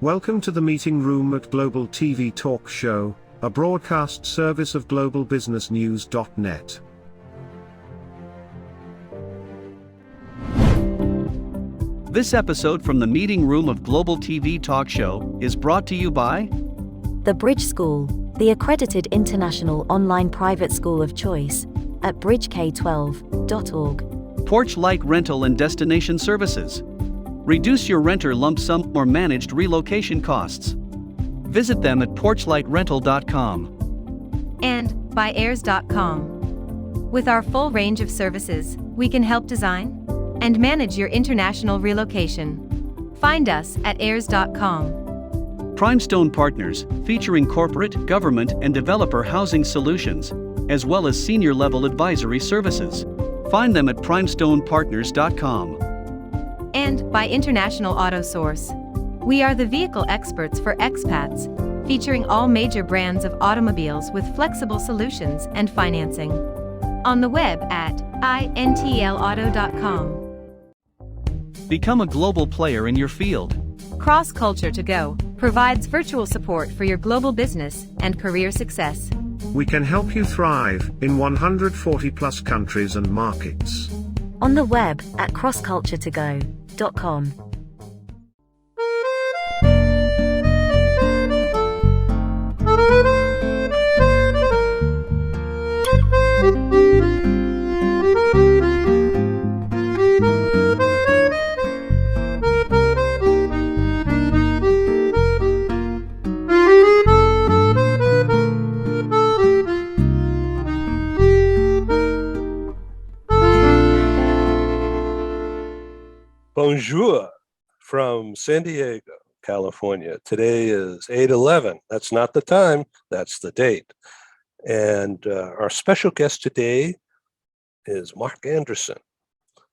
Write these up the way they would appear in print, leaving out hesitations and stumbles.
Welcome to the meeting room at Global TV Talk Show, a broadcast service of globalbusinessnews.net. This episode from the meeting room of Global TV Talk Show is brought to you by The Bridge School, the accredited international online private school of choice, at bridgek12.org. Porch Light Rental and Destination Services. Reduce your renter lump sum or managed relocation costs. Visit them at porchlightrental.com. And by airs.com. With our full range of services, we can help design and manage your international relocation. Find us at airs.com. Primestone Partners, featuring corporate, government, and developer housing solutions, as well as senior-level advisory services. Find them at primestonepartners.com. And by International Auto Source. We are the vehicle experts for expats, featuring all major brands of automobiles with flexible solutions and financing. On the web at intlauto.com. Become a global player in your field. Cross Culture to Go provides virtual support for your global business and career success. We can help you thrive in 140 plus countries and markets. On the web at crossculturetogo.com. Bonjour from San Diego, California. Today is 8/11. That's not the time, that's the date. And our special guest today is Mark Anderson.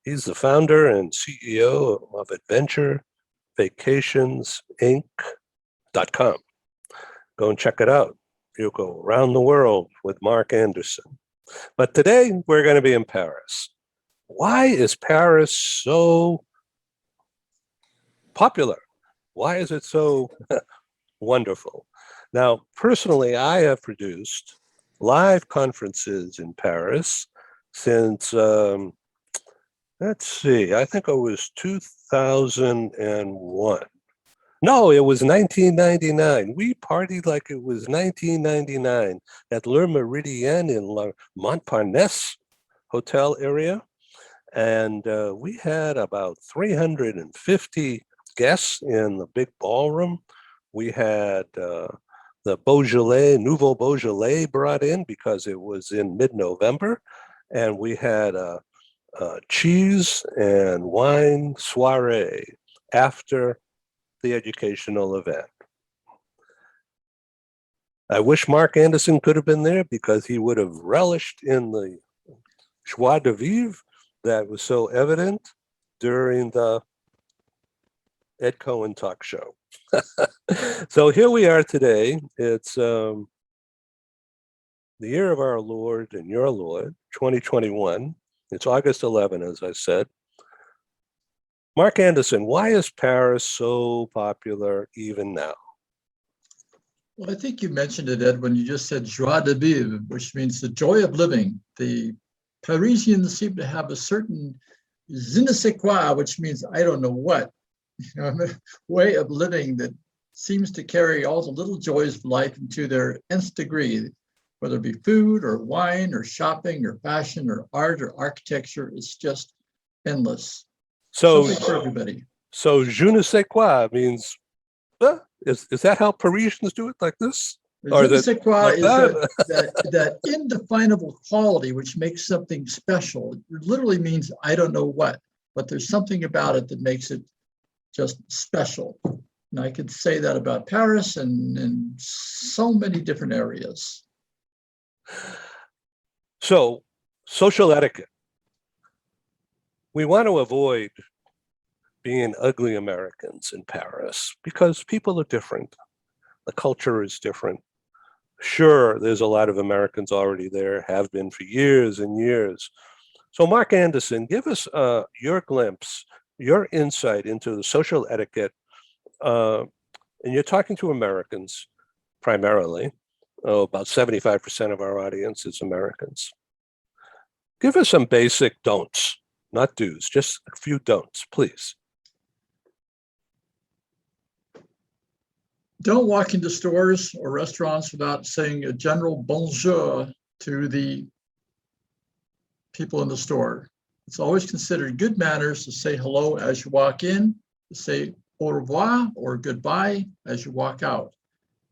He's the founder and CEO of AdventureVacationsInc.com. Go and check it out. You'll go around the world with Mark Anderson. But today we're going to be in Paris. Why is Paris so popular? Why is it so wonderful? Now, personally, I have produced live conferences in Paris since, let's see, I think it was 2001. No, it was 1999. We partied like it was 1999 at Le Méridien in La Montparnasse Hotel area. And we had about 350 guests in the big ballroom. We had the Nouveau Beaujolais brought in because it was in mid-November. And we had a cheese and wine soiree after the educational event. I wish Mark Anderson could have been there because he would have relished in the joie de vivre that was so evident during the Ed Cohen talk show. So here we are today. It's the year of our Lord and your Lord, 2021. It's August 11, as I said. Mark Anderson, why is Paris so popular even now? Well, I think you mentioned it, Ed, when you just said joie de vivre, which means the joy of living. The Parisians seem to have a certain je ne sais quoi, which means I don't know what, way of living that seems to carry all the little joys of life into their nth degree, whether it be food or wine or shopping or fashion or art or architecture. It's just endless. So something for everybody. So je ne sais quoi means, is that how Parisians do it, like this? Je ne sais quoi is that indefinable quality which makes something special. It literally means I don't know what, but there's something about it that makes it just special. And I could say that about Paris and so many different areas. So, social etiquette. We want to avoid being ugly Americans in Paris because people are different. The culture is different. Sure, there's a lot of Americans already there, have been for years and years. So Mark Anderson, give us your glimpse your insight into the social etiquette, and you're talking to Americans primarily. Oh, about 75% of our audience is Americans. Give us some basic don'ts, not do's, just a few don'ts, please. Don't walk into stores or restaurants without saying a general bonjour to the people in the store. It's always considered good manners to say hello as you walk in, to say au revoir or goodbye as you walk out.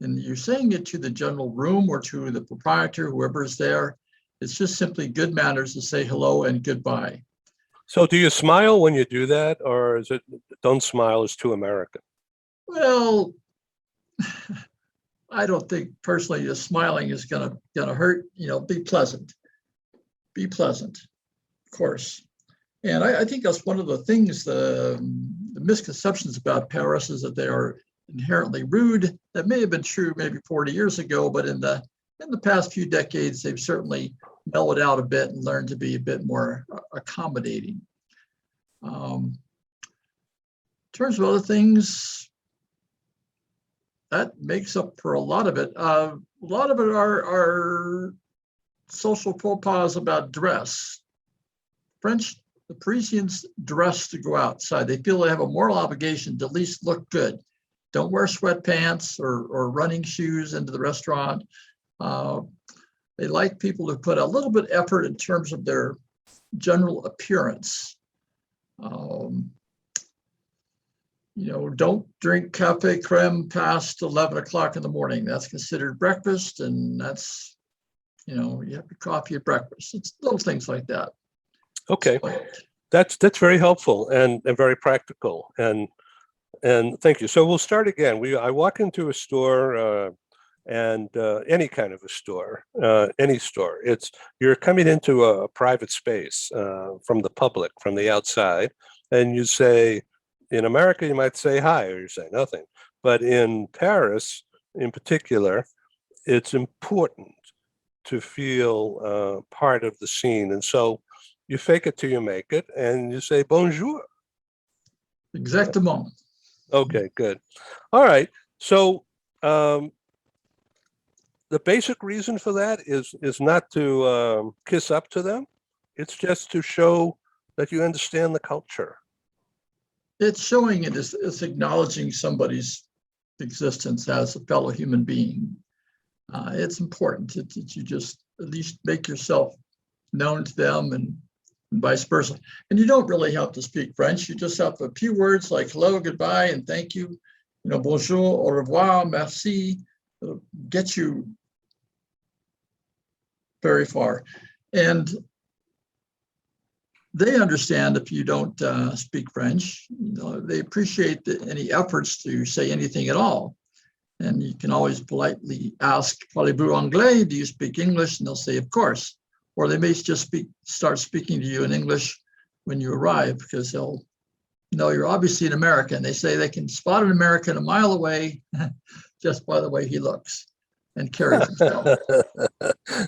And you're saying it to the general room or to the proprietor, whoever is there. It's just simply good manners to say hello and goodbye. So do you smile when you do that, or is it don't smile is too American? Well, I don't think personally the smiling is gonna hurt. Be pleasant. Be pleasant, of course. And I think that's one of the things, the misconceptions about Paris is that they are inherently rude. That may have been true maybe 40 years ago, but in the past few decades, they've certainly mellowed out a bit and learned to be a bit more accommodating. In terms of other things, that makes up for a lot of it. A lot of it are social faux pas about dress. The Parisians dress to go outside. They feel they have a moral obligation to at least look good. Don't wear sweatpants or running shoes into the restaurant. They like people to put a little bit of effort in terms of their general appearance. Don't drink cafe creme past 11 o'clock in the morning. That's considered breakfast, and that's, you have your coffee at breakfast. It's little things like that. Okay, that's very helpful and very practical, and thank you. So we'll start again. I walk into a store, and any kind of a store, any store. You're coming into a private space from the public, from the outside, and you say, in America, you might say hi, or you say nothing. But in Paris, in particular, it's important to feel part of the scene. And so you fake it till you make it, and you say bonjour. Exactement. Okay, good. All right. So the basic reason for that is not to kiss up to them. It's just to show that you understand the culture. It's showing it, it's acknowledging somebody's existence as a fellow human being. It's important that you just at least make yourself known to them and vice versa. And you don't really have to speak French. You just have a few words like hello, goodbye, and thank you. Bonjour, au revoir, merci. It'll get you very far. And they understand if you don't speak French. They appreciate any efforts to say anything at all. And you can always politely ask, parlez-vous anglais? Do you speak English? And they'll say, of course. Or they may just start speaking to you in English when you arrive, because they'll know you're obviously an American. They say they can spot an American a mile away just by the way he looks and carries himself.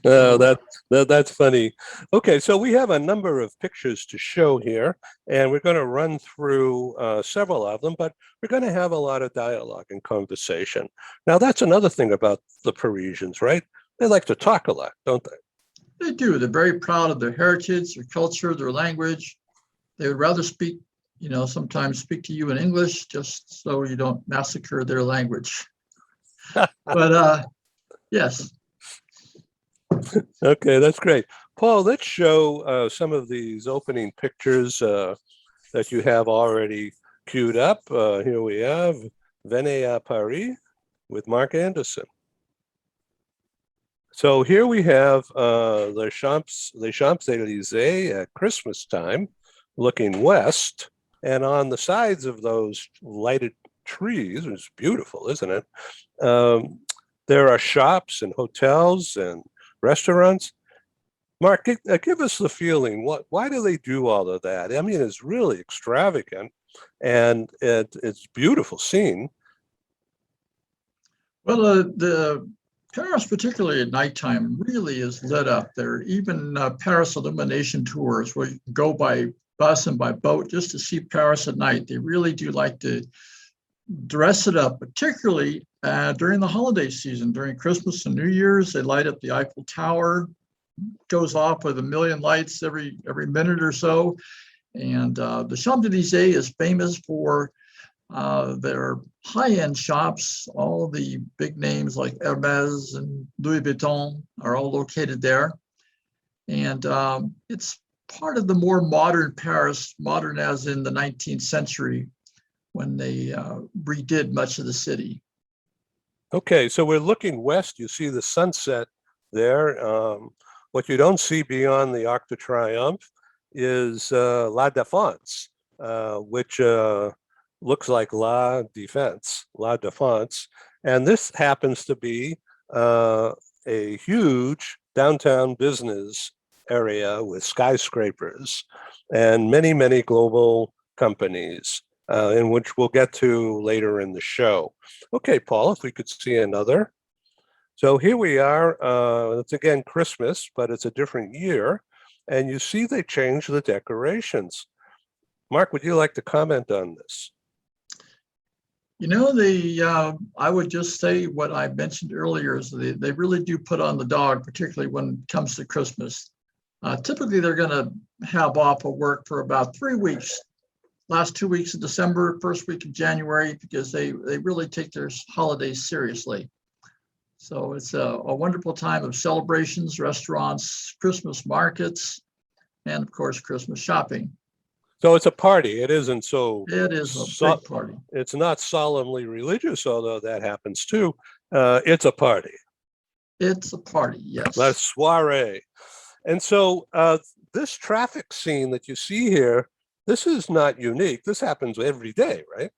Oh, that's funny. Okay, so we have a number of pictures to show here, and we're going to run through several of them, but we're going to have a lot of dialogue and conversation. Now, that's another thing about the Parisians, right? They like to talk a lot, don't they? They do. They're very proud of their heritage, their culture, their language. They would rather sometimes speak to you in English just so you don't massacre their language. But yes. Okay, that's great. Paul, let's show some of these opening pictures that you have already queued up. Here we have Venez à Paris with Mark Anderson. So here we have the Champs-Élysées at Christmas time, looking west, and on the sides of those lighted trees, it's beautiful, isn't it? There are shops and hotels and restaurants. Mark, give us the feeling. Why do they do all of that? I mean, it's really extravagant, and it's beautiful scene. Well, the Paris, particularly at nighttime, really is lit up. There are even Paris illumination tours where you can go by bus and by boat just to see Paris at night. They really do like to dress it up, particularly during the holiday season, during Christmas and New Year's. They light up the Eiffel Tower, goes off with a million lights every minute or so. And the Champs-Élysées is famous for their high-end shops. All the big names like Hermes and Louis Vuitton are all located there. And it's part of the more modern Paris, modern as in the 19th century, when they redid much of the city. Okay, so we're looking west. You see the sunset there. What you don't see beyond the Arc de Triomphe is La Défense, which looks like La Défense. And this happens to be a huge downtown business area with skyscrapers and many, many global companies, in which we'll get to later in the show. Okay, Paul, if we could see another. So here we are. It's again Christmas, but it's a different year. And you see they changed the decorations. Mark, would you like to comment on this? You know, I would just say what I mentioned earlier is they really do put on the dog, particularly when it comes to Christmas. Typically, they're going to have off of work for about 3 weeks. Last 2 weeks of December, first week of January, because they really take their holidays seriously. So it's a wonderful time of celebrations, restaurants, Christmas markets, and of course, Christmas shopping. So it's a party. It isn't so. It is a big party. It's not solemnly religious, although that happens too. It's a party. It's a party, yes. La soirée. And so this traffic scene that you see here, this is not unique. This happens every day, right?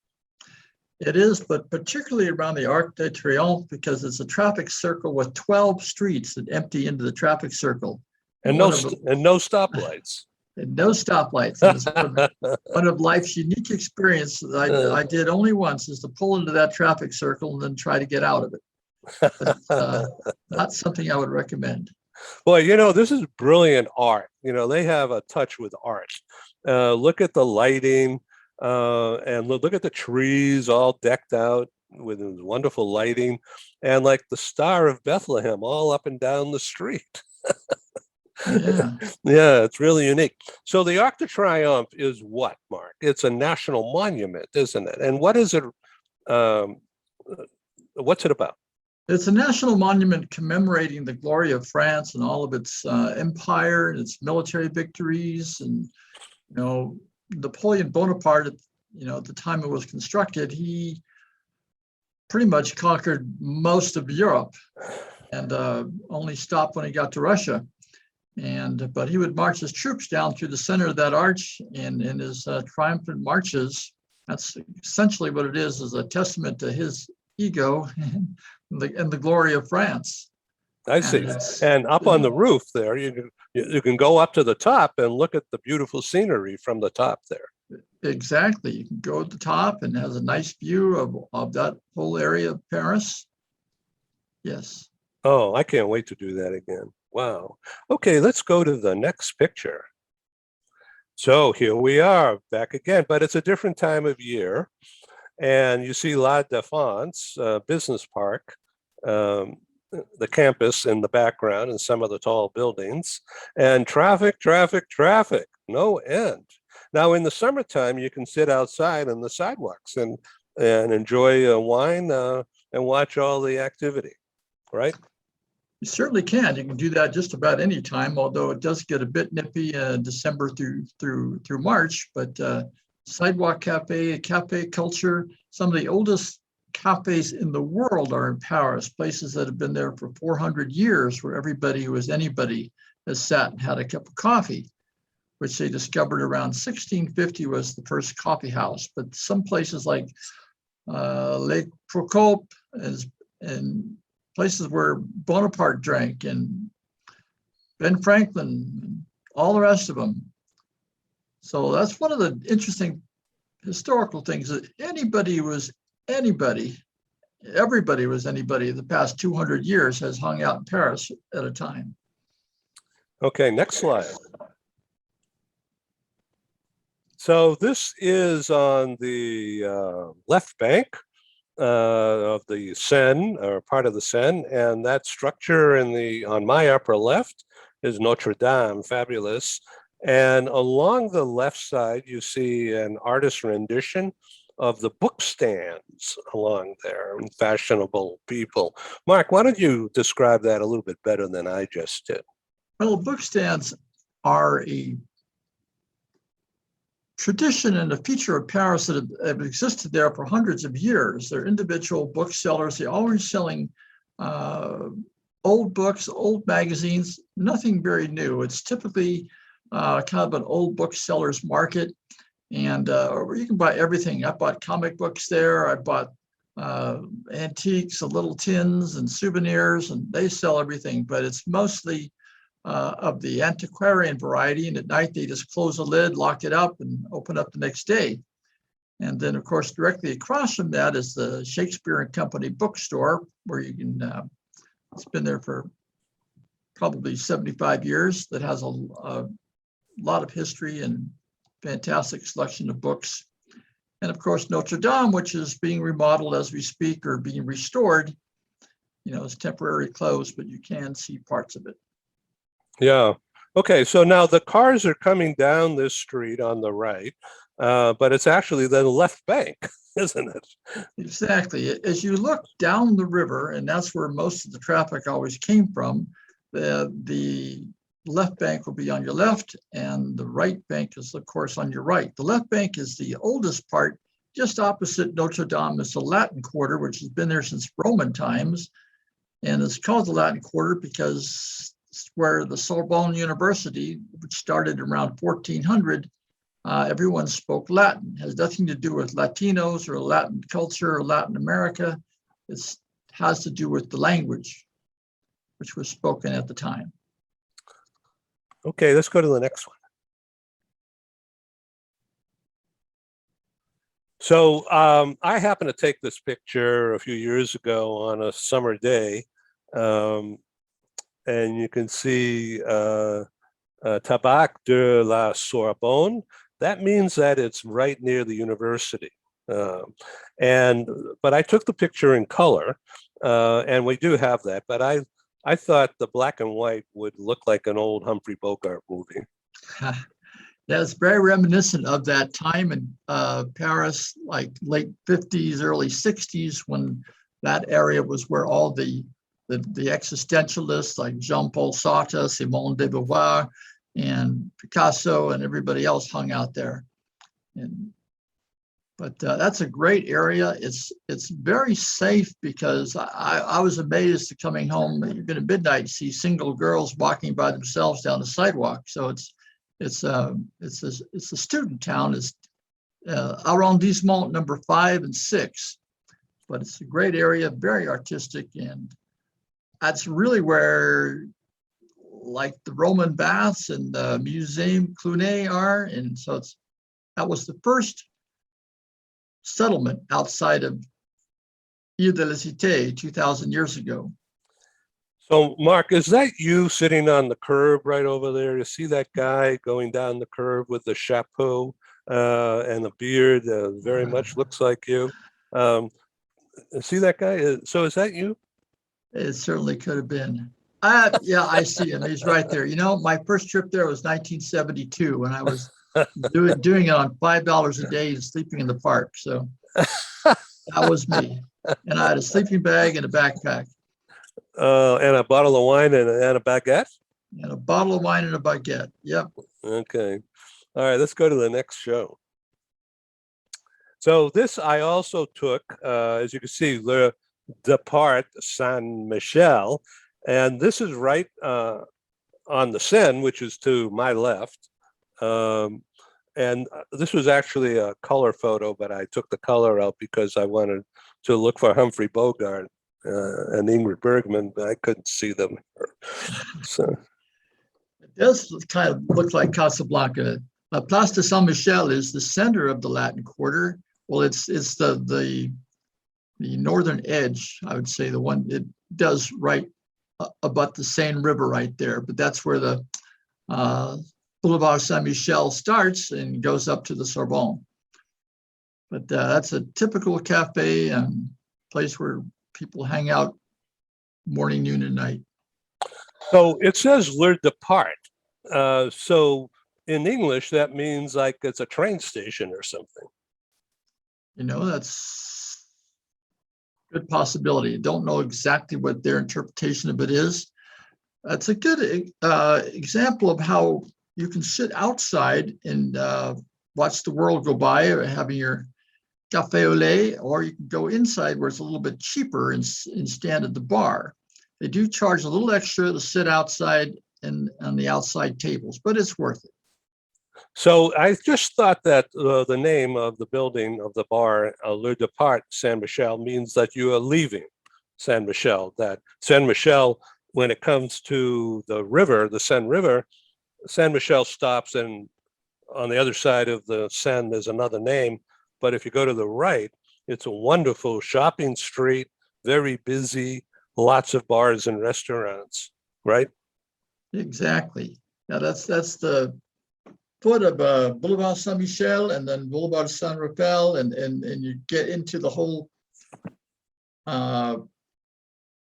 It is, but particularly around the Arc de Triomphe, because it's a traffic circle with 12 streets that empty into the traffic circle. And no stoplights. And no stoplights. And it's one of life's unique experiences I did only once, is to pull into that traffic circle and then try to get out of it. But, not something I would recommend. Boy, you know, this is brilliant art. You know, they have a touch with art. Look at the lighting, and look at the trees all decked out with wonderful lighting, and like the Star of Bethlehem all up and down the street. Yeah. Yeah, it's really unique. So the Arc de Triomphe is what, Mark? It's a national monument, isn't it? And what is it? What's it about? It's a national monument commemorating the glory of France and all of its empire and its military victories. And, you know, Napoleon Bonaparte, you know, at the time it was constructed, he pretty much conquered most of Europe and only stopped when he got to Russia. But he would march his troops down through the center of that arch, and in his triumphant marches, that's essentially what it is a testament to his ego and the glory of France. I see. And up on the roof there, you can go up to the top and look at the beautiful scenery from the top there. Exactly. You can go at the top and has a nice view of that whole area of Paris. Yes. Oh, I can't wait to do that again. Wow. Okay, let's go to the next picture. So here we are back again, but it's a different time of year. And you see La Défense Business Park, the campus in the background and some of the tall buildings, and traffic, no end. Now in the summertime, you can sit outside on the sidewalks and enjoy a wine and watch all the activity, right? You certainly can. You can do that just about any time, although it does get a bit nippy December through March. But sidewalk cafe culture, some of the oldest cafes in the world are in Paris, places that have been there for 400 years, where everybody who was anybody has sat and had a cup of coffee, which they discovered around 1650 was the first coffee house. But some places like Les Procope and places where Bonaparte drank, and Ben Franklin, and all the rest of them. So that's one of the interesting historical things, that everybody was anybody the past 200 years has hung out in Paris at a time. Okay, next slide. So this is on the left bank of the Seine, or part of the Seine, and that structure on my upper left is Notre Dame, fabulous. And along the left side, you see an artist rendition of the book stands along there, and fashionable people. Mark, why don't you describe that a little bit better than I just did? Well, book stands are a tradition and a feature of Paris that have existed there for hundreds of years. They're individual booksellers. They're always selling old books, old magazines, nothing very new. It's typically kind of an old bookseller's market. And you can buy everything. I bought comic books there. I bought antiques and little tins and souvenirs, and they sell everything, but it's mostly of the antiquarian variety, and at night they just close the lid, lock it up, and open up the next day. And then, of course, directly across from that is the Shakespeare and Company bookstore, where you can, it's been there for probably 75 years, that has a lot of history and fantastic selection of books. And of course, Notre Dame, which is being remodeled as we speak, or being restored. You know, it's temporarily closed, but you can see parts of it. Yeah. Okay. So now the cars are coming down this street on the right, but it's actually the left bank, isn't it? Exactly. As you look down the river, and that's where most of the traffic always came from, the left bank will be on your left, and the right bank is, of course, on your right. The left bank is the oldest part. Just opposite Notre Dame is the Latin Quarter, which has been there since Roman times. And it's called the Latin Quarter because it's where the Sorbonne University, which started around 1400, everyone spoke Latin. It has nothing to do with Latinos or Latin culture or Latin America. It has to do with the language, which was spoken at the time. Okay, let's go to the next one. So I happened to take this picture a few years ago on a summer day, and you can see Tabac de la Sorbonne. That means that it's right near the university. But I took the picture in color, and we do have that, but I thought the black and white would look like an old Humphrey Bogart movie. Yeah, it's very reminiscent of that time in Paris, like late 50s, early 60s, when that area was where all the existentialists like Jean-Paul Sartre, Simone de Beauvoir, and Picasso, and everybody else hung out there. But that's a great area. It's very safe, because I was amazed coming home, even at midnight, to see single girls walking by themselves down the sidewalk. So it's a student town. It's arrondissement number 5 and 6, but it's a great area, very artistic, and that's really where, like, the Roman baths and the Museum Cluny are. And so that was the first settlement outside of Ile de la Cité 2,000 years ago. So, Mark, is that you sitting on the curb right over there? You see that guy going down the curb with the chapeau and the beard? Very much looks like you. See that guy? So is that you? It certainly could have been. Yeah, I see him. He's right there. You know, my first trip there was 1972, when I was doing it on $5 a day and sleeping in the park. So that was me. And I had a sleeping bag and a backpack. And a bottle of wine and a baguette? And a bottle of wine and a baguette. Yep. Okay. All right, let's go to the next show. So this I also took, as you can see, Le Depart Saint-Michel. And this is right on the Seine, which is to my left. And this was actually a color photo, but I took the color out because I wanted to look for Humphrey Bogart and Ingrid Bergman, but I couldn't see them. So it does kind of look like Casablanca. Place de Saint-Michel is the center of the Latin Quarter. Well, it's the northern edge, I would say, the one it does right about the Seine River right there. But that's where the Boulevard Saint-Michel starts and goes up to the Sorbonne. But that's a typical cafe and place where people hang out morning, noon, and night. So it says Le Depart. So in English, that means like it's a train station or something. That's a good possibility. Don't know exactly what their interpretation of it is. That's a good example of how you can sit outside and watch the world go by, or having your cafe au lait, or you can go inside where it's a little bit cheaper and stand at the bar. They do charge a little extra to sit outside and on the outside tables, but it's worth it. So I just thought that the name of the building of the bar, Le Depart Saint-Michel, means that you are leaving Saint-Michel. That Saint-Michel, when it comes to the river, the Seine River, Saint-Michel stops, and on the other side of the Seine, there's another name. But if you go to the right, it's a wonderful shopping street, very busy, lots of bars and restaurants, right? Exactly. Now that's the foot of Boulevard Saint-Michel and then Boulevard Saint-Raphael, and you get into the whole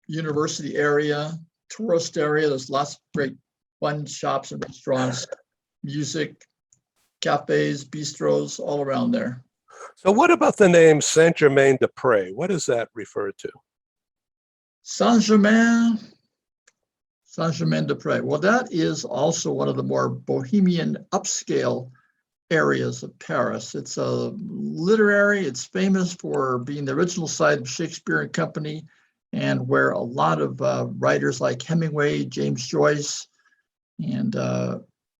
university area, tourist area. There's lots of great fun shops and restaurants, music, cafes, bistros, all around there. So what about the name Saint-Germain-des-Prés? What does that refer to? Saint-Germain-des-Prés. Well, that is also one of the more bohemian upscale areas of Paris. It's it's famous for being the original site of Shakespeare and Company, and where a lot of writers like Hemingway, James Joyce, and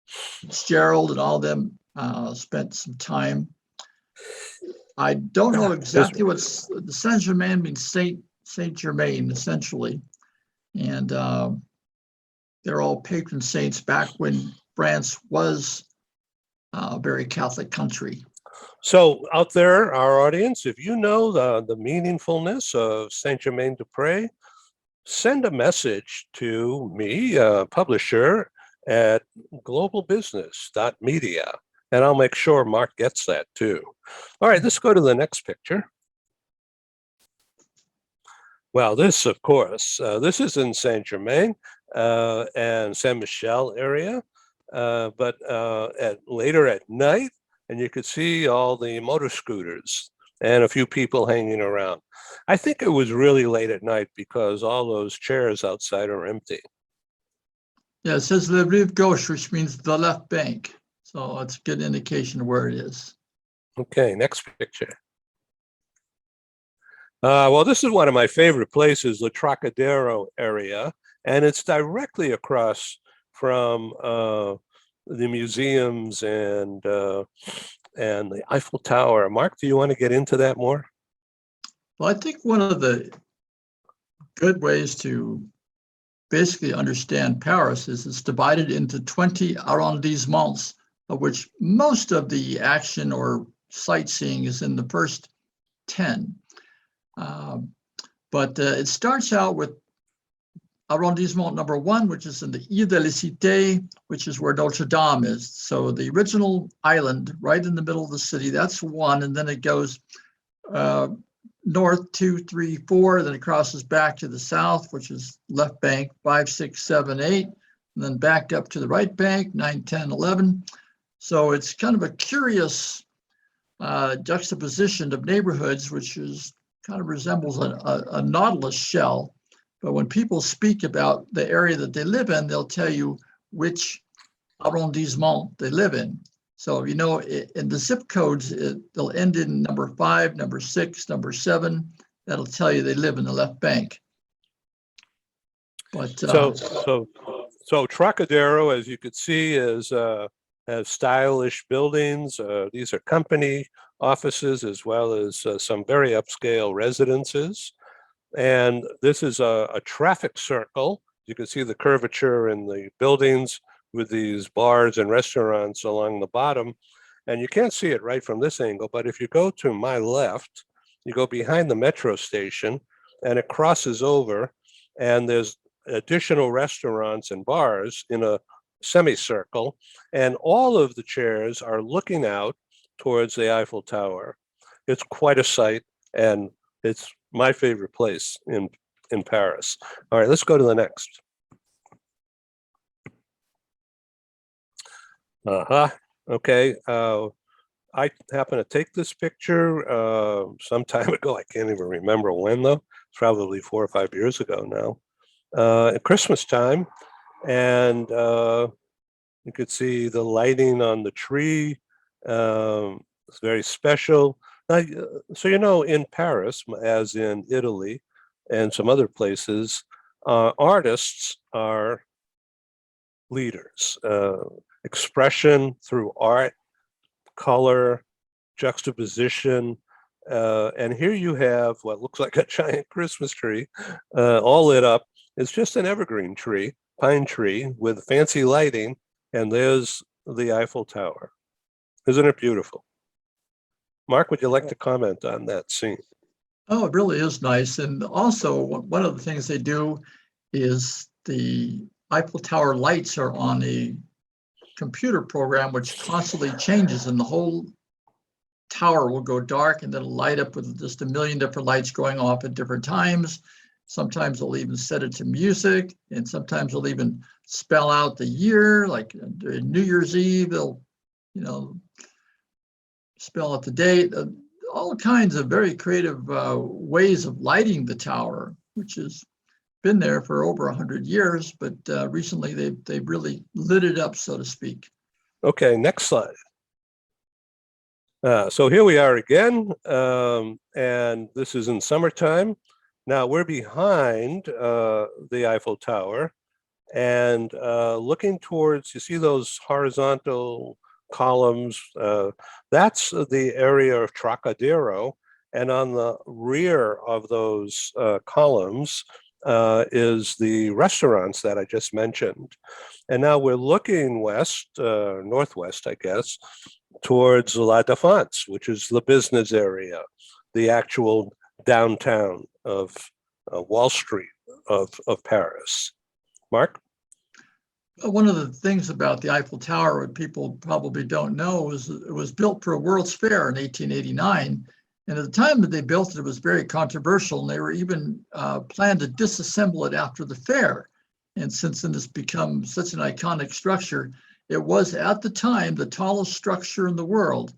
Fitzgerald and all of them spent some time. I don't know exactly what the Saint-Germain means. Saint-Germain, essentially. And they're all patron saints back when France was a very Catholic country. So out there, our audience, if you know the meaningfulness of Saint-Germain-des-Prés, send a message to me, publisher at globalbusiness.media, and I'll make sure Mark gets that too. All right, let's go to the next picture. Well, this, of course, this is in Saint-Germain and Saint-Michel area, but later at night, and you could see all the motor scooters and a few people hanging around. I think it was really late at night because all those chairs outside are empty. Yeah, it says Le Rive Gauche, which means the left bank. So it's a good indication of where it is. Okay, next picture. Well, this is one of my favorite places, the Trocadero area, and it's directly across from the museums and the Eiffel Tower. Mark, do you want to get into that more? Well, I think one of the good ways to basically understand Paris is it's divided into 20 arrondissements, of which most of the action or sightseeing is in the first 10. But it starts out with arrondissement number 1, which is in the Ile de la Cité, which is where Notre Dame is. So the original island right in the middle of the city, that's 1. And then it goes north 2, 3, 4, then it crosses back to the south, which is left bank 5, 6, 7, 8, and then back up to the right bank 9, 10, 11. So it's kind of a curious juxtaposition of neighborhoods, which is kind of resembles a nautilus shell. But when people speak about the area that they live in, they'll tell you which arrondissement they live in. So, in the zip codes, they'll end in number 5, number 6, number 7. That'll tell you they live in the left bank. But so Trocadero, as you could see, has stylish buildings. These are company offices as well as some very upscale residences. And this is a traffic circle. You can see the curvature in the buildings with these bars and restaurants along the bottom. And you can't see it right from this angle, but if you go to my left, you go behind the metro station and it crosses over, and there's additional restaurants and bars in a semicircle, and all of the chairs are looking out towards the Eiffel Tower. It's quite a sight, and it's my favorite place in Paris. All right, let's go to the next. Okay. I happened to take this picture some time ago. I can't even remember when, though. It's probably 4 or 5 years ago now. At Christmas time, and you could see the lighting on the tree. It's very special. Now, so in Paris, as in Italy and some other places, artists are leaders. Expression through art, color, juxtaposition. And here you have what looks like a giant Christmas tree, all lit up. It's just an evergreen tree, pine tree with fancy lighting, and there's the Eiffel Tower. Isn't it beautiful? Mark, would you like to comment on that scene? Oh, it really is nice. And also, one of the things they do is the Eiffel Tower lights are on a computer program which constantly changes, and the whole tower will go dark and then it'll light up with just a million different lights going off at different times. Sometimes they'll even set it to music, and sometimes they'll even spell out the year, like New Year's Eve, they'll, spell out the date. All kinds of very creative ways of lighting the tower, which has been there for over 100 years, but recently they've really lit it up, so to speak. Okay, next slide. So here we are again, and this is in summertime. Now we're behind the Eiffel Tower, and looking towards, you see those horizontal columns, that's the area of Trocadero, and on the rear of those columns is the restaurants that I just mentioned. And now we're looking west, northwest, I guess, towards La Défense, which is the business area, the actual downtown of Wall Street of Paris. Mark? One of the things about the Eiffel Tower, what people probably don't know, is it was built for a World's Fair in 1889. And at the time that they built it, it was very controversial, and they were even planned to disassemble it after the fair. And since then it's become such an iconic structure, it was at the time the tallest structure in the world.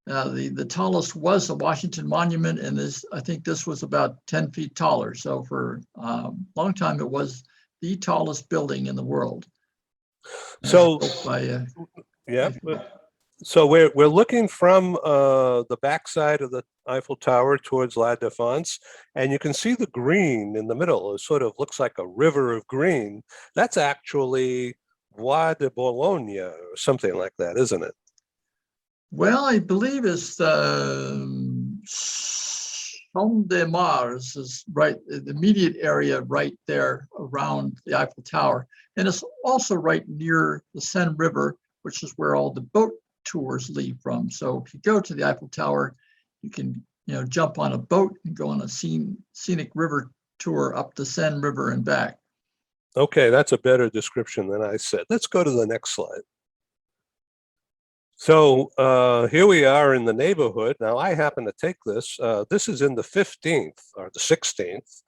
The tallest was the Washington Monument, and I think this was about 10 feet taller. So for a long time, it was the tallest building in the world. So, yeah. So we're looking from the backside of the Eiffel Tower towards La Défense, and you can see the green in the middle. It sort of looks like a river of green. That's actually Bois de Boulogne or something like that, isn't it? Well, I believe it's the Champ de Mars is right, the immediate area right there around the Eiffel Tower. And it's also right near the Seine River, which is where all the boat tours leave from. So if you go to the Eiffel Tower, you can jump on a boat and go on a scenic river tour up the Seine River and back. Okay, that's a better description than I said. Let's go to the next slide. So here we are in the neighborhood. Now I happen to take this. This is in the 15th or the 16th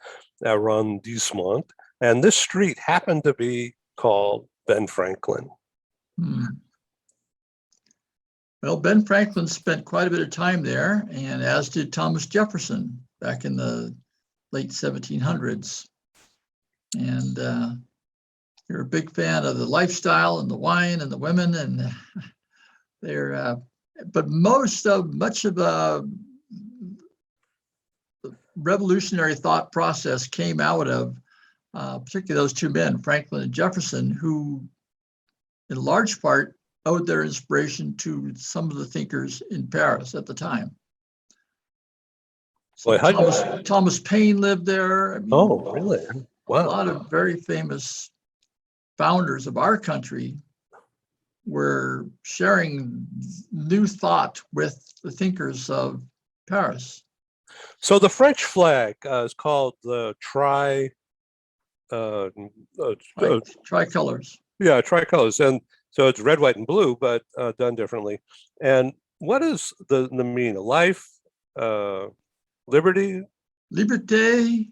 arrondissement, and this street happened to be called Ben Franklin. Well, Ben Franklin spent quite a bit of time there, and as did Thomas Jefferson back in the late 1700s. And you're a big fan of the lifestyle and the wine and the women, and but much of the revolutionary thought process came out of particularly those two men, Franklin and Jefferson, who in large part owed their inspiration to some of the thinkers in Paris at the time. So Thomas Paine lived there. I mean, oh, really? Wow. A lot of very famous founders of our country were sharing new thought with the thinkers of Paris. So the French flag is called the Tricolors. Yeah, tricolors. And so it's red, white, and blue, but done differently. And what is the meaning? Life, liberty? Liberté,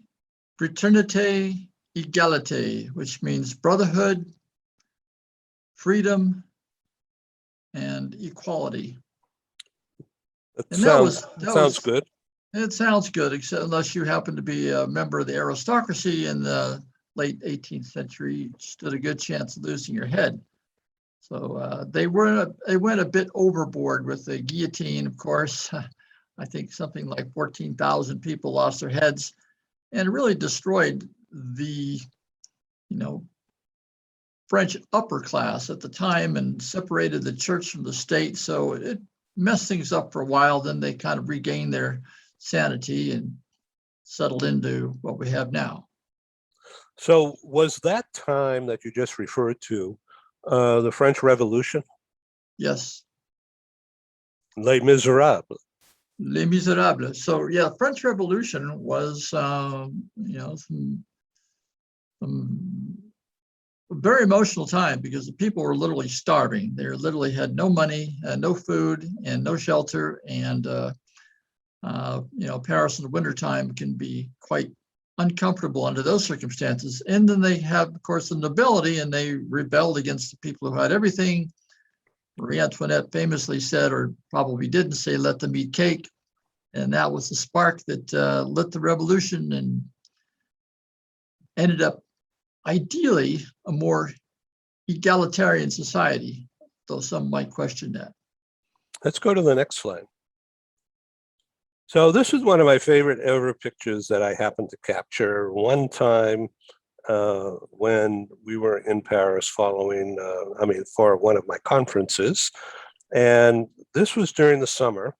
fraternité, égalité, which means brotherhood, freedom, and equality. And Sounds good. It sounds good, except unless you happen to be a member of the aristocracy in the late 18th century, you stood a good chance of losing your head. So they went a bit overboard with the guillotine, of course. I think something like 14,000 people lost their heads, and really destroyed the, French upper class at the time and separated the church from the state. So it messed things up for a while. Then they kind of regained their sanity and settled into what we have now. So was that time that you just referred to the French Revolution? Yes. Les Miserables. Les Miserables. So yeah, French Revolution was, a very emotional time because the people were literally starving. They literally had no money, no food, and no shelter. And Paris in the wintertime can be quite uncomfortable under those circumstances. And then they have, of course, the nobility, and they rebelled against the people who had everything. Marie Antoinette famously said, or probably didn't say, "Let them eat cake." And that was the spark that lit the revolution and ended up, ideally, a more egalitarian society, though some might question that. Let's go to the next slide. So this is one of my favorite ever pictures that I happened to capture one time when we were in Paris for one of my conferences. And this was during the summer.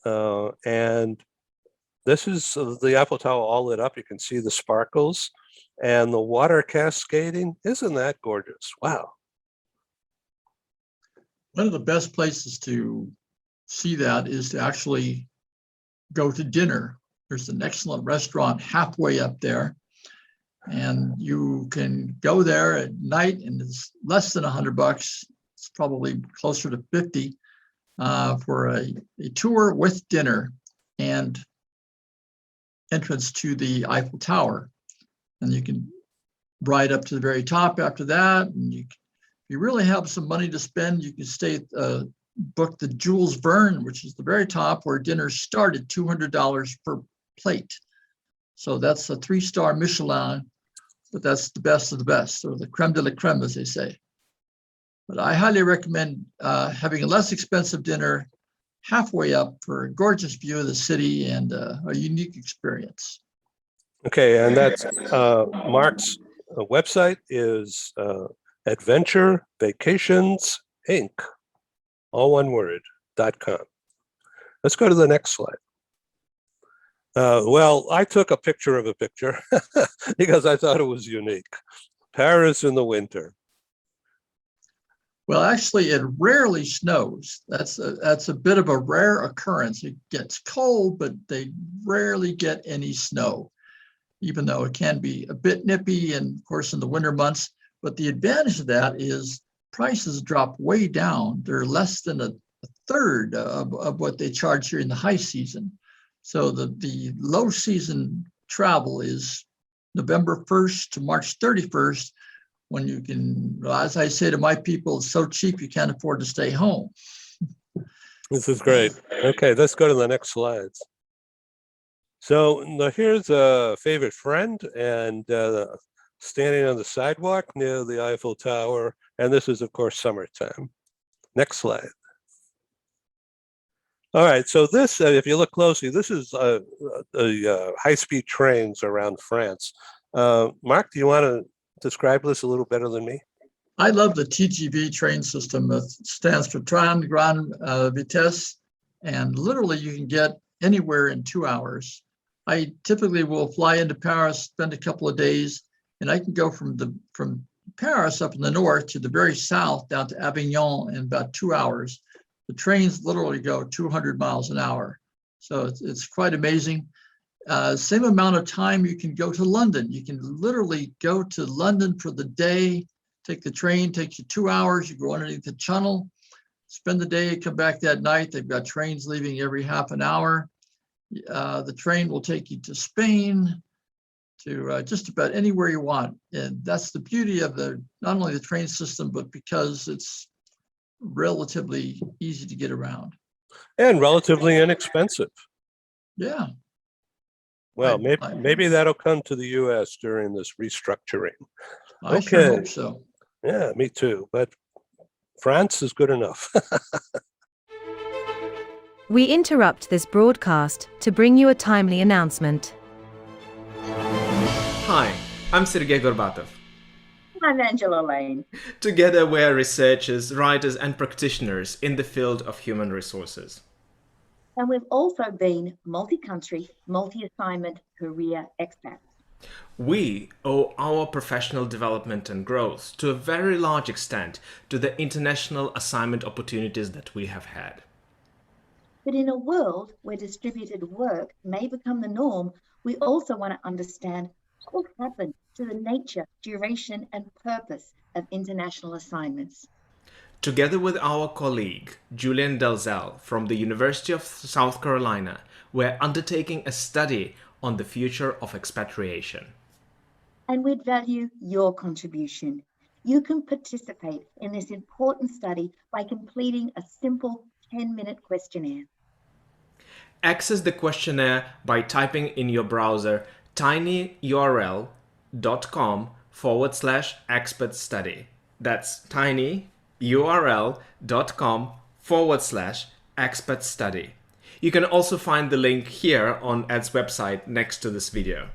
And this is the Eiffel Tower all lit up. You can see the sparkles and the water cascading. Isn't that gorgeous? Wow. One of the best places to see that is to actually go to dinner. There's an excellent restaurant halfway up there, and you can go there at night, and it's less than $100. It's probably closer to 50 for a tour with dinner and entrance to the Eiffel Tower. And you can ride up to the very top after that. And if you really have some money to spend, you can book the Jules Verne, which is the very top, where dinner started $200 per plate. So that's a 3-star Michelin, but that's the best of the best, or the creme de la creme, as they say. But I highly recommend having a less expensive dinner halfway up for a gorgeous view of the city and a unique experience. Okay, and that's Mark's website is Adventure Vacations Inc., all one word, .com. Let's go to the next slide. Well, I took a picture of a picture because I thought it was unique. Paris in the winter. Well, actually, it rarely snows. That's a bit of a rare occurrence. It gets cold, but they rarely get any snow, even though it can be a bit nippy, and of course in the winter months. But the advantage of that is prices drop way down. They're less than a third of what they charge here in the high season. So the low season travel is November 1st to March 31st, when you can, as I say to my people, it's so cheap you can't afford to stay home. This is great. Okay, let's go to the next slides. So here's a favorite friend, and standing on the sidewalk near the Eiffel Tower. And this is, of course, summertime. Next slide. All right, so this, if you look closely, this is the high-speed trains around France. Mark, do you want to describe this a little better than me? I love the TGV train system. That stands for Train Grande Vitesse, and literally you can get anywhere in 2 hours. I typically will fly into Paris, spend a couple of days, and I can go from Paris up in the north to the very south down to Avignon in about 2 hours. The trains literally go 200 miles an hour. So it's quite amazing. Same amount of time you can go to London. You can literally go to London for the day Take the train, takes you 2 hours. You go underneath the tunnel, spend the day, come back that night. They've got trains leaving every half an hour. The train will take you to Spain, to just about anywhere you want. And that's the beauty of not only the train system, but because it's relatively easy to get around. And relatively inexpensive. Yeah. Well, maybe that'll come to the U.S. during this restructuring. I sure hope so. Yeah, me too. But France is good enough. We interrupt this broadcast to bring you a timely announcement. Hi, I'm Sergei Gorbatov. I'm Angela Lane. Together we're researchers, writers and practitioners in the field of human resources. And we've also been multi-country, multi-assignment career expats. We owe our professional development and growth to a very large extent to the international assignment opportunities that we have had. But in a world where distributed work may become the norm, we also want to understand what will happen to the nature, duration, and purpose of international assignments. Together with our colleague, Julian Dalzell from the University of South Carolina, we're undertaking a study on the future of expatriation. And we'd value your contribution. You can participate in this important study by completing a simple 10-minute questionnaire. Access the questionnaire by typing in your browser tinyurl.com/expert study. That's tinyurl.com/expert study. You can also find the link here on Ed's website next to this video.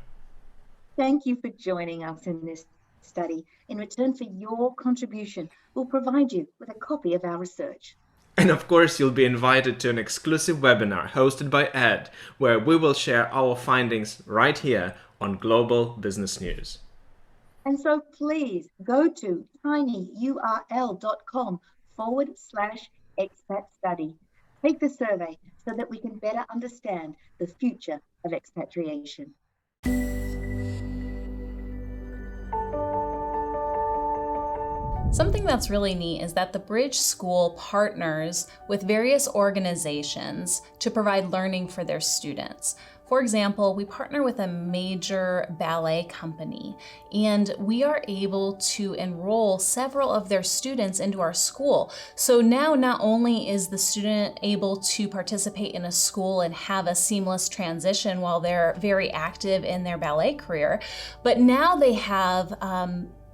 Thank you for joining us in this study. In return for your contribution, we'll provide you with a copy of our research. And of course, you'll be invited to an exclusive webinar hosted by Ed, where we will share our findings right here on Global Business News. And so please go to tinyurl.com/expat study. Take the survey so that we can better understand the future of expatriation. Something that's really neat is that the Bridge School partners with various organizations to provide learning for their students. For example, we partner with a major ballet company, and we are able to enroll several of their students into our school. So now not only is the student able to participate in a school and have a seamless transition while they're very active in their ballet career, but now they have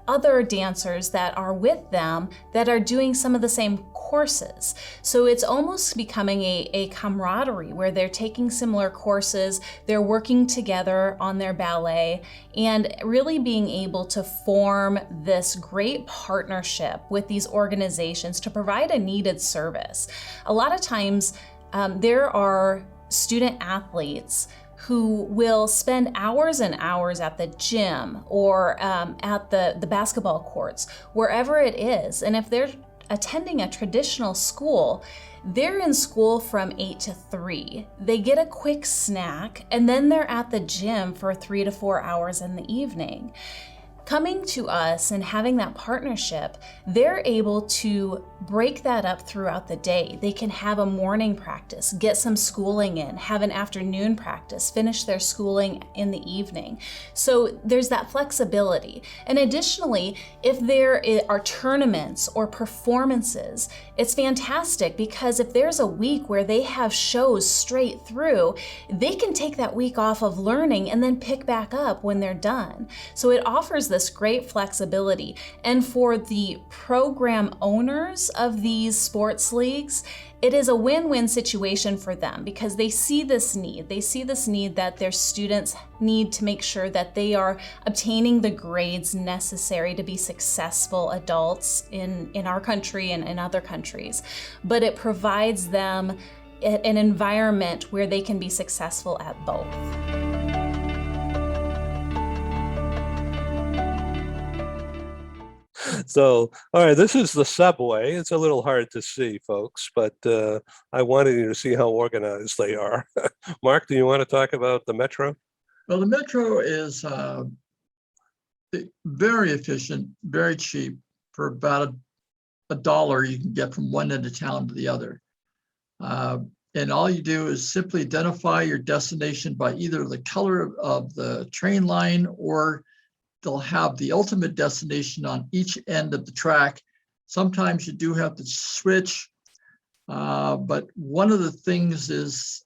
other dancers that are with them that are doing some of the same courses. So it's almost becoming a camaraderie where they're taking similar courses, they're working together on their ballet, and really being able to form this great partnership with these organizations to provide a needed service. A lot of times there are student athletes who will spend hours and hours at the gym or at the basketball courts, wherever it is. And if they're attending a traditional school, they're in school from 8 to 3. They get a quick snack, and then they're at the gym for 3 to 4 hours in the evening. Coming to us and having that partnership, they're able to break that up throughout the day. They can have a morning practice, get some schooling in, have an afternoon practice, finish their schooling in the evening. So there's that flexibility. And additionally, if there are tournaments or performances, it's fantastic because if there's a week where they have shows straight through, they can take that week off of learning and then pick back up when they're done. So it offers this great flexibility. And for the program owners of these sports leagues, it is a win-win situation for them because they see this need. They see this need that their students need to make sure that they are obtaining the grades necessary to be successful adults in our country and in other countries. But it provides them an environment where they can be successful at both. So, all right, this is the subway. It's a little hard to see, folks, but I wanted you to see how organized they are. Mark, do you want to talk about the metro? Well, the metro is very efficient, very cheap. for about a dollar, you can get from one end of town to the other. And all you do is simply identify your destination by either the color of the train line, or they'll have the ultimate destination on each end of the track. Sometimes you do have to switch, but one of the things is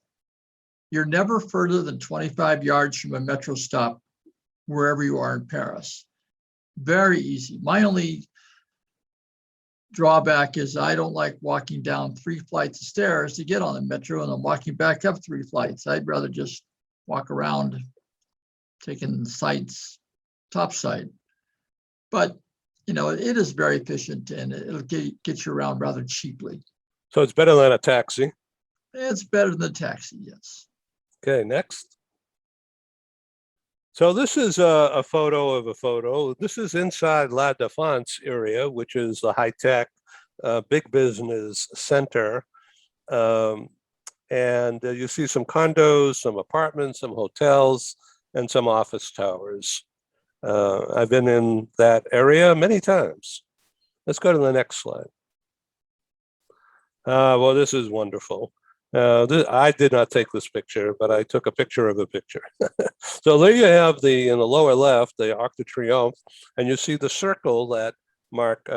you're never further than 25 yards from a metro stop wherever you are in Paris. Very easy. My only drawback is I don't like walking down 3 flights of stairs to get on the metro, and I'm walking back up 3 flights. I'd rather just walk around taking sights topside. But it is very efficient, and it'll get you around rather cheaply. So it's better than a taxi. It's better than a taxi, yes. Okay, next. So this is a photo of a photo. This is inside La Défense area, which is the high-tech big business center. And you see some condos, some apartments, some hotels, and some office towers. I've been in that area many times. Let's go to the next slide. Well, this is wonderful. I did not take this picture, but I took a picture of a picture. So there you have in the lower left, the Arc de Triomphe, and you see the circle that Mark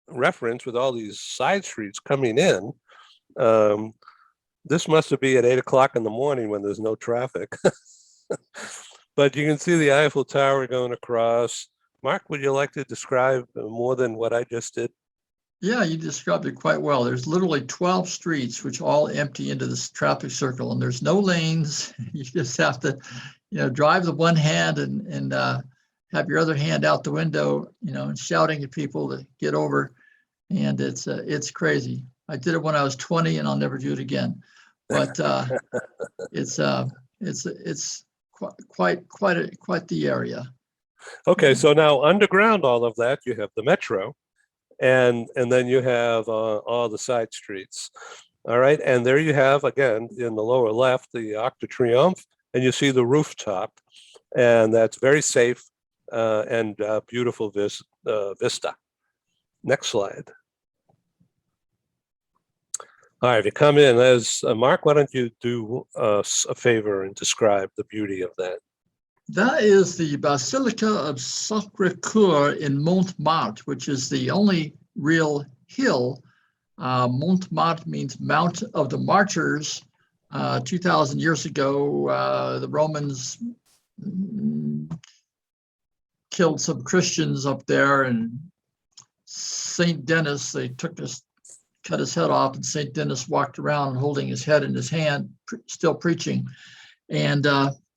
referenced with all these side streets coming in. This must be at 8 o'clock in the morning when there's no traffic. But you can see the Eiffel Tower going across. Mark, would you like to describe more than what I just did? Yeah, you described it quite well. There's literally 12 streets which all empty into this traffic circle, and there's no lanes. You just have to, drive the one hand and have your other hand out the window, and shouting at people to get over. And it's crazy. I did it when I was 20, and I'll never do it again. But it's quite the area. Okay, so now underground all of that, you have the metro. And then you have all the side streets. All right, and there you have, again, in the lower left, the Arc de Triomphe, and you see the rooftop, and that's very safe and beautiful vista. Next slide. All right, if you come in, Mark, why don't you do a favor and describe the beauty of that? That is the Basilica of Sacré-Cœur in Montmartre, which is the only real hill. Montmartre means Mount of the Martyrs. 2,000 years ago, the Romans killed some Christians up there, and St. Denis, they cut his head off, and St. Denis walked around holding his head in his hand, still preaching. And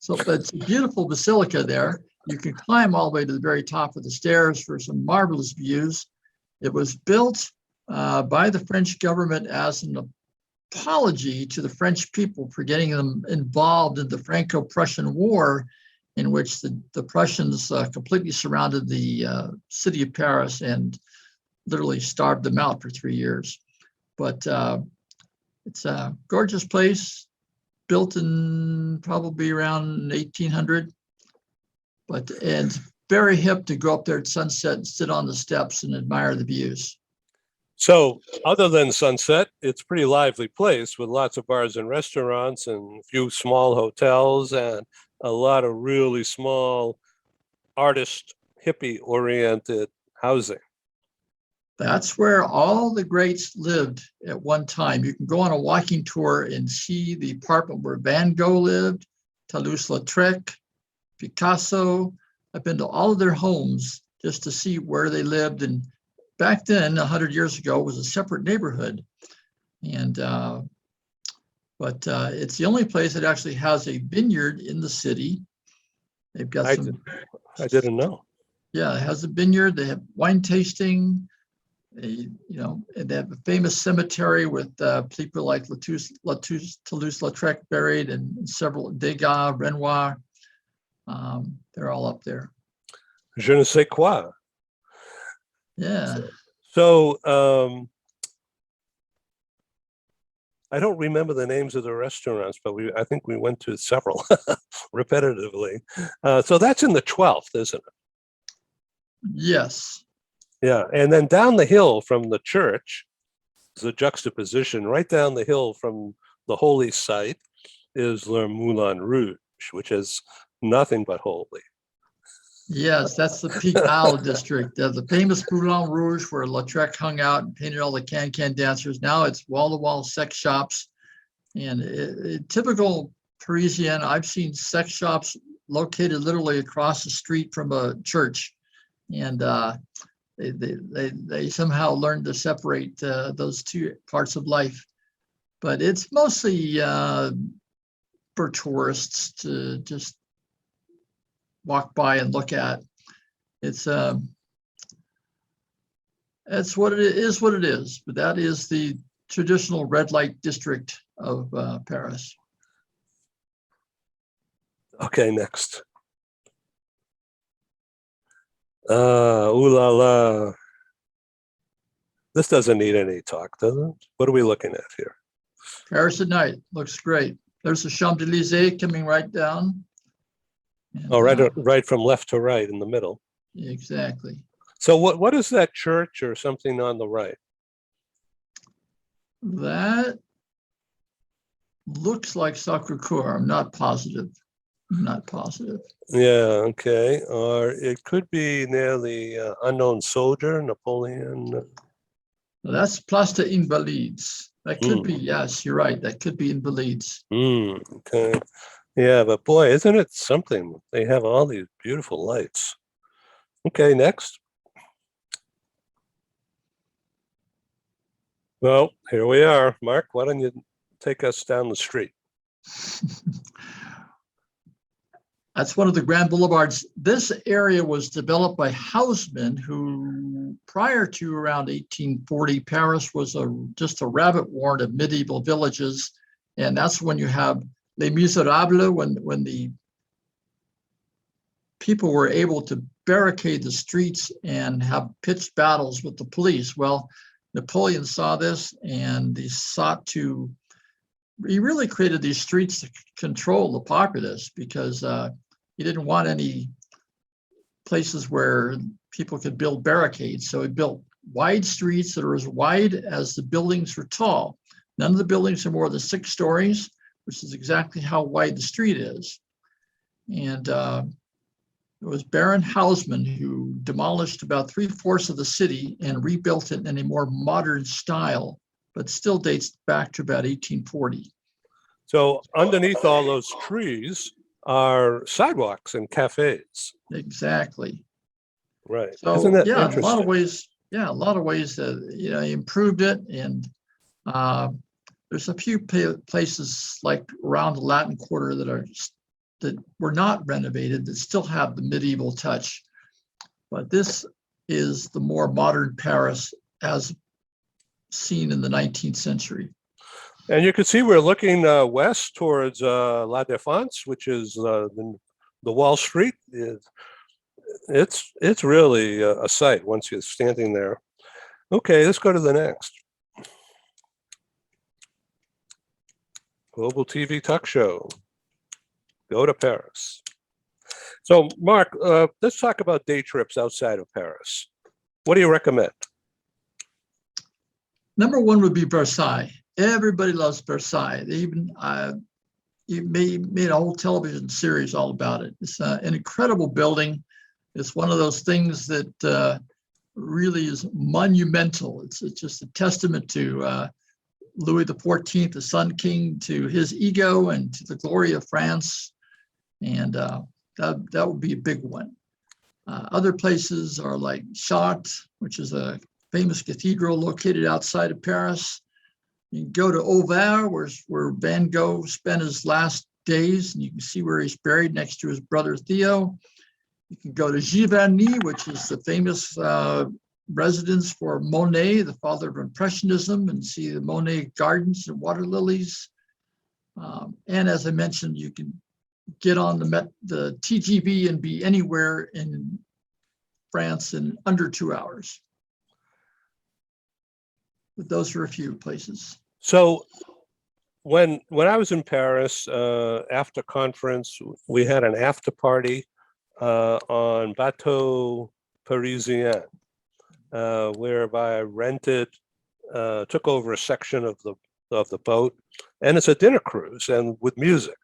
so it's a beautiful basilica there. You can climb all the way to the very top of the stairs for some marvelous views. It was built by the French government as an apology to the French people for getting them involved in the Franco-Prussian War, in which the Prussians completely surrounded the city of Paris and literally starved them out for 3 years. But it's a gorgeous place, built in probably around 1800, and it's very hip to go up there at sunset and sit on the steps and admire the views. So other than sunset, it's a pretty lively place with lots of bars and restaurants and a few small hotels and a lot of really small artist, hippie-oriented housing. That's where all the greats lived at one time. You can go on a walking tour and see the apartment where Van Gogh lived, Toulouse-Lautrec, Picasso. I've been to all of their homes just to see where they lived. And back then, 100 years ago, it was a separate neighborhood. And but it's the only place that actually has a vineyard in the city. They've got I didn't know. Yeah, it has a vineyard. They have wine tasting. They have a famous cemetery with people like Toulouse-Lautrec buried, and several Degas, Renoir. They're all up there. Je ne sais quoi. Yeah. So I don't remember the names of the restaurants, but I think we went to several repetitively. So that's in the 12th, isn't it? Yes. Yeah, and then down the hill from the church is a juxtaposition. Right down the hill from the holy site is Le Moulin Rouge, which is nothing but holy. Yes, that's the Peak Isle district. The famous Moulin Rouge where Lautrec hung out and painted all the can-can dancers. Now it's wall-to-wall sex shops. And typical Parisian, I've seen sex shops located literally across the street from a church. And they somehow learned to separate those two parts of life. But it's mostly for tourists to just walk by and look at. It's what it is, what it is. But that is the traditional red light district of Paris. Okay, next. Ooh la la. This doesn't need any talk, does it? What are we looking at here? Paris at night looks great. There's the Champs-Élysées coming right down. And, Oh, right from left to right in the middle. Exactly. So what is that church or something on the right? That looks like Sacré-Cœur. I'm not positive. Not positive. Yeah, okay. Or it could be near the unknown soldier, Napoleon. Well, that's Place des Invalides. That could be, yes, you're right. That could be Invalides. Okay. Yeah, but boy, isn't it something? They have all these beautiful lights. Okay, next. Well, here we are. Mark, why don't you take us down the street? That's one of the grand boulevards. This area was developed by Haussmann, who prior to around 1840, Paris was just a rabbit warren of medieval villages. And that's when you have Les Miserables, when the people were able to barricade the streets and have pitched battles with the police. Well, Napoleon saw this and he really created these streets to control the populace because he didn't want any places where people could build barricades. So he built wide streets that are as wide as the buildings were tall. None of the buildings are more than 6 stories, which is exactly how wide the street is. And it was Baron Haussmann who demolished about 3/4 of the city and rebuilt it in a more modern style, but still dates back to about 1840. So underneath all those trees are sidewalks and cafes. Exactly. Right. So isn't that yeah, interesting? a lot of ways he improved it. And there's a few places like around the Latin Quarter that were not renovated that still have the medieval touch. But this is the more modern Paris as seen in the 19th century. And you can see we're looking west towards La Défense, which is the Wall Street. It's really a sight once you're standing there. Okay, let's go to the next. Global TV Talk Show. Go to Paris. So, Mark, let's talk about day trips outside of Paris. What do you recommend? Number one would be Versailles. Everybody loves Versailles. They even made a whole television series all about it. It's an incredible building. It's one of those things that really is monumental. It's just a testament to Louis XIV, the Sun King, to his ego and to the glory of France. And that would be a big one. Other places are like Chartres, which is a famous cathedral located outside of Paris. You can go to Auvers, where Van Gogh spent his last days, and you can see where he's buried next to his brother Theo. You can go to Giverny, which is the famous residence for Monet, the father of Impressionism, and see the Monet gardens and water lilies. And as I mentioned, you can get on the TGV and be anywhere in France in under 2 hours. But those are a few places. So when I was in Paris after conference, we had an after party on Bateau Parisien. whereby I rented, took over a section of the boat, and it's a dinner cruise and with music,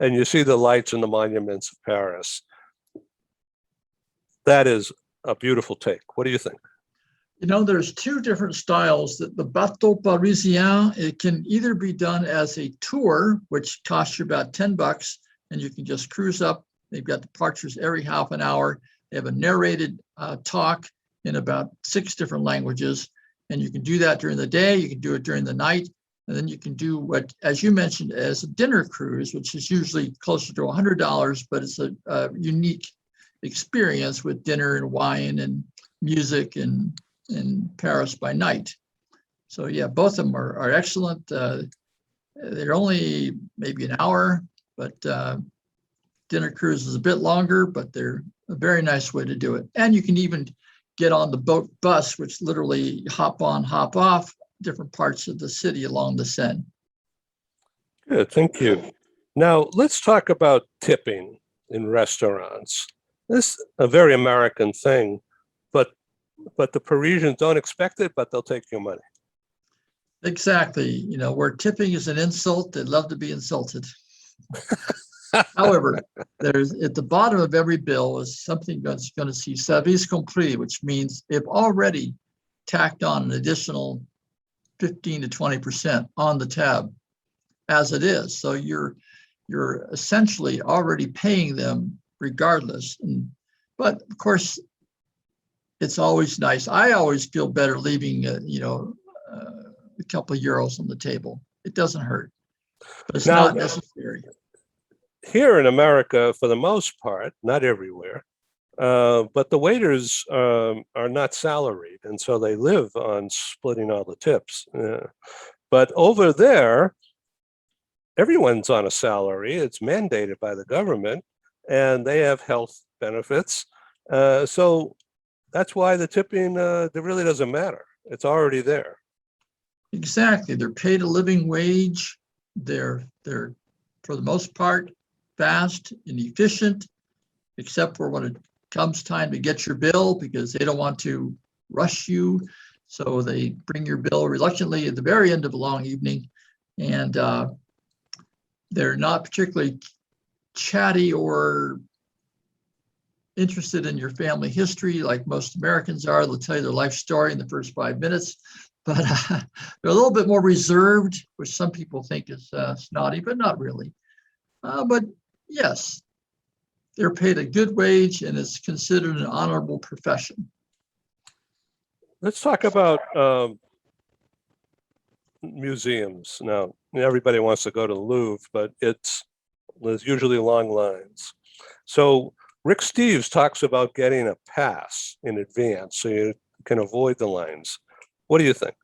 and you see the lights and the monuments of Paris. That is a beautiful take. What do you think? You know, there's two different styles. The Bateau Parisien, it can either be done as a tour, which costs you about $10, and you can just cruise up. They've got departures every half an hour. They have a narrated talk in about 6 different languages, and you can do that during the day. You can do it during the night, and then you can do what, as you mentioned, as a dinner cruise, which is usually closer to $100, but it's a unique experience with dinner and wine and music and in Paris by night. So yeah, both of them are excellent. They're only maybe an hour, but dinner cruise is a bit longer, but they're a very nice way to do it. And you can even get on the boat bus, which literally hop on, hop off different parts of the city along the Seine. Good, thank you. Now let's talk about tipping in restaurants. This is a very American thing, but the Parisians don't expect it, but they'll take your money. Exactly. You know, where tipping is an insult, they love to be insulted. However, there's at the bottom of every bill is something that's going to see service compris, which means they've already tacked on an additional 15 to 20% on the tab as it is. So you're essentially already paying them regardless. But of course, it's always nice. I always feel better leaving, a couple of euros on the table. It doesn't hurt, but it's not necessary. Here in America, for the most part, not everywhere, but the waiters are not salaried, and so they live on splitting all the tips. But over there, everyone's on a salary. It's mandated by the government, and they have health benefits. So that's why the tipping, it really doesn't matter. It's already there. Exactly. They're paid a living wage. They're for the most part, fast and efficient, except for when it comes time to get your bill, because they don't want to rush you. So they bring your bill reluctantly at the very end of a long evening. And they're not particularly chatty or interested in your family history like most Americans are. They'll tell you their life story in the first 5 minutes, but they're a little bit more reserved, which some people think is snotty, but not really. But yes, they're paid a good wage, and it's considered an honorable profession. Let's talk about museums. Now, everybody wants to go to the Louvre, but there's usually long lines. So Rick Steves talks about getting a pass in advance so you can avoid the lines. What do you think?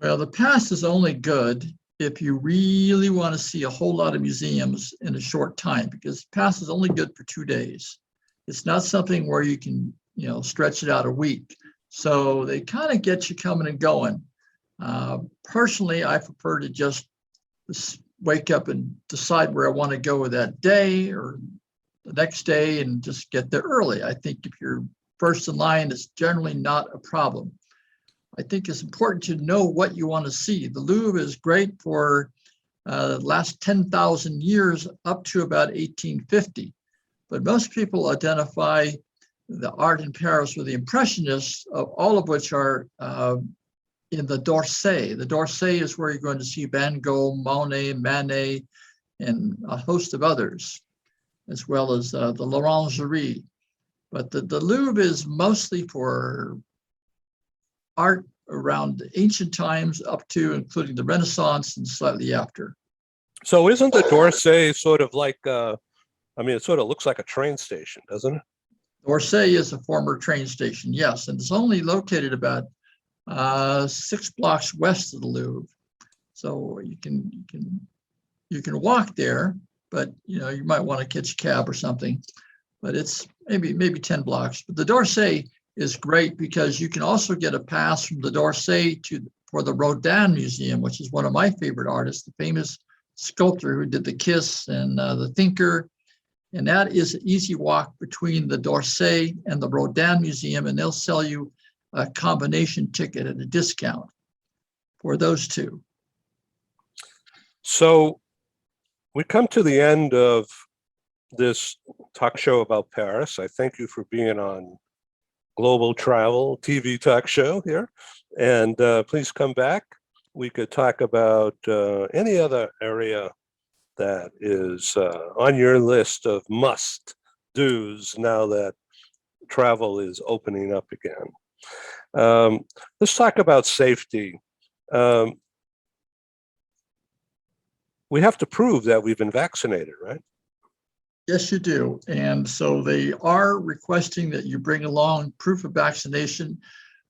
Well, the pass is only good if you really want to see a whole lot of museums in a short time, because pass is only good for 2 days. It's not something where you can, stretch it out a week. So they kind of get you coming and going. Personally, I prefer to just wake up and decide where I want to go that day or the next day and just get there early. I think if you're first in line, it's generally not a problem. I think it's important to know what you want to see. The Louvre is great for the last 10,000 years up to about 1850. But most people identify the art in Paris with the Impressionists, all of which are in the d'Orsay. The d'Orsay is where you're going to see Van Gogh, Monet, Manet, and a host of others, as well as the L'Orangerie. But the Louvre is mostly for art around ancient times up to including the Renaissance and slightly after. So isn't the d'Orsay sort of like, it sort of looks like a train station, doesn't it? D'Orsay is a former train station, yes, and it's only located about 6 blocks west of the Louvre. So you can walk there, but you might want to catch a cab or something. But it's maybe 10 blocks. But the d'Orsay is great because you can also get a pass from the d'Orsay for the Rodin Museum, which is one of my favorite artists, the famous sculptor who did the Kiss and the Thinker. And that is an easy walk between the d'Orsay and the Rodin Museum, and they'll sell you a combination ticket at a discount for those two. So we come to the end of this talk show about Paris. I thank you for being on Global Travel TV Talk Show here. And please come back. We could talk about any other area that is on your list of must-dos now that travel is opening up again. Let's talk about safety. We have to prove that we've been vaccinated, right? Yes, you do. And so they are requesting that you bring along proof of vaccination.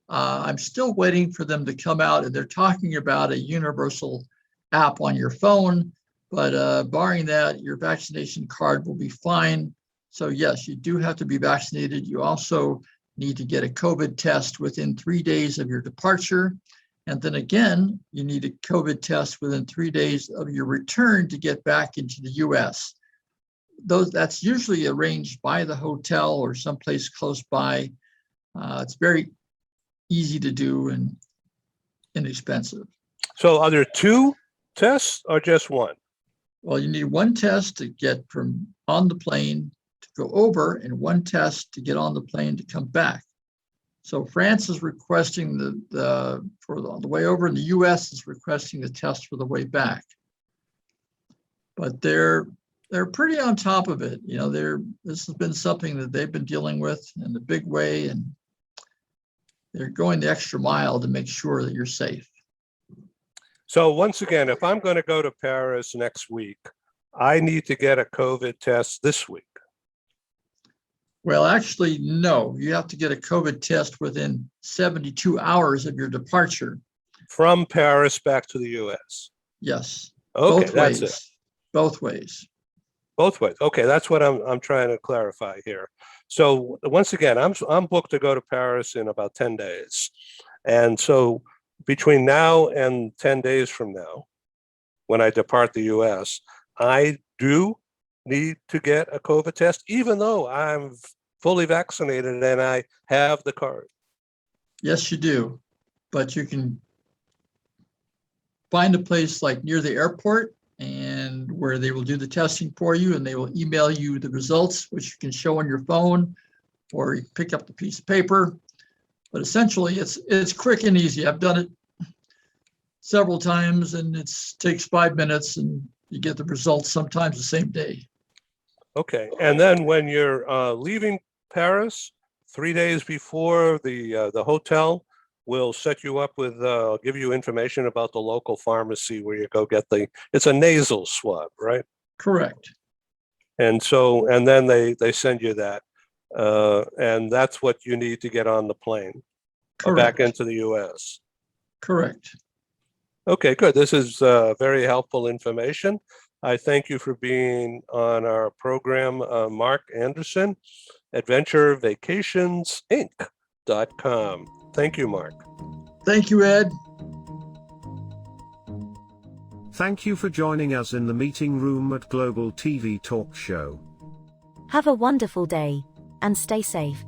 I'm still waiting for them to come out, and they're talking about a universal app on your phone, but barring that, your vaccination card will be fine. So yes, you do have to be vaccinated. You also need to get a COVID test within 3 days of your departure. And then again, you need a COVID test within 3 days of your return to get back into the US. That's usually arranged by the hotel or someplace close by. It's very easy to do and inexpensive. So are there 2 tests or just 1? Well, you need 1 test to get from on the plane to go over and 1 test to get on the plane to come back. So France is requesting for the way over, and the US is requesting the test for the way back. But they're pretty on top of it. You know, this has been something that they've been dealing with in a big way, and they're going the extra mile to make sure that you're safe. So once again, if I'm going to go to Paris next week, I need to get a COVID test this week. Well, actually, no. You have to get a COVID test within 72 hours of your departure. From Paris back to the US? Yes. Okay, both that's ways. it. Both ways. Both ways. Okay, that's what I'm trying to clarify here. So once again, I'm booked to go to Paris in about 10 days. And so between now and 10 days from now, when I depart the US, I do need to get a COVID test, even though I'm fully vaccinated and I have the card. Yes, you do. But you can find a place like near the airport and where they will do the testing for you, and they will email you the results, which you can show on your phone, or you pick up the piece of paper. But essentially, it's quick and easy. I've done it several times, and it takes 5 minutes, and you get the results sometimes the same day. Okay, and then when you're leaving Paris, 3 days before, the hotel will set you up with, give you information about the local pharmacy where you go get it's a nasal swab, right? Correct. And so, and then they send you that, and that's what you need to get on the plane back into the US. Correct. Okay, good. This is very helpful information. I thank you for being on our program, Mark Anderson, AdventureVacationsInc.com. Thank you, Mark. Thank you, Ed. Thank you for joining us in the meeting room at Global TV Talk Show. Have a wonderful day, and stay safe.